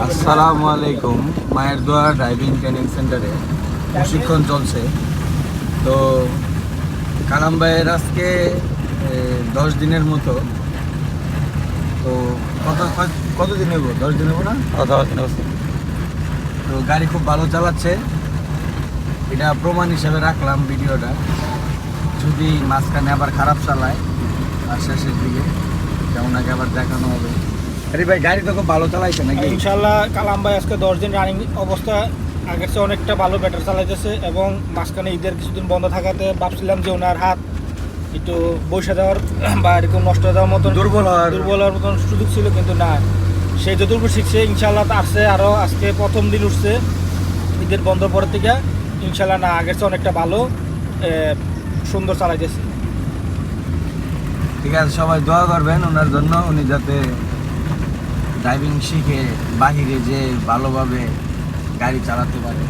আসসালামু আলাইকুম। মায়ের দোয়া ড্রাইভিং ট্রেনিং সেন্টারে প্রশিক্ষণ চলছে। তো কালাম ভাইয়ের আজকে 10 দিনের মতো। তো কতদিন হইব? 10 দিন হইব না? তো গাড়ি খুব ভালো চালাচ্ছে, এটা প্রমাণ হিসেবে রাখলাম ভিডিওটা। যদি মাঝখানে আবার খারাপ চালায় আর শেষের দিকে যেমন আগে আবার দেখানো হবে। আরে ভাই, গাড়ি তো খুব ভালো চালাইছে নাকি? ইনশাল্লাহ কালাম ভাই আজকে 10 দিন রানিং অবস্থা আগের চেয়ে অনেকটা ভালো ব্যাটার চালাইতেছে। এবং মাঝখানে ঈদের কিছুদিন বন্ধ থাকাতে ভাবছিলাম যে ওনার হাত একটু বসে দেওয়ার বা এরকম নষ্ট হয়ে দেওয়ার মতন দুর্বল হওয়ার মতন সুযোগ ছিল, কিন্তু না, সে যতটুকু শিখছে ইনশাল্লাহ আসছে। আরও আজকে প্রথম দিন উঠছে ঈদের বন্ধ পরের থেকে। ইনশাল্লাহ না, আগের চেয়ে অনেকটা ভালো সুন্দর চালাইতেছে। ঠিক আছে, সবাই দোয়া করবেন ওনার জন্য, উনি যাতে ড্রাইভিং শিখে বাহিরে যে ভালোভাবে গাড়ি চালাতে পারে।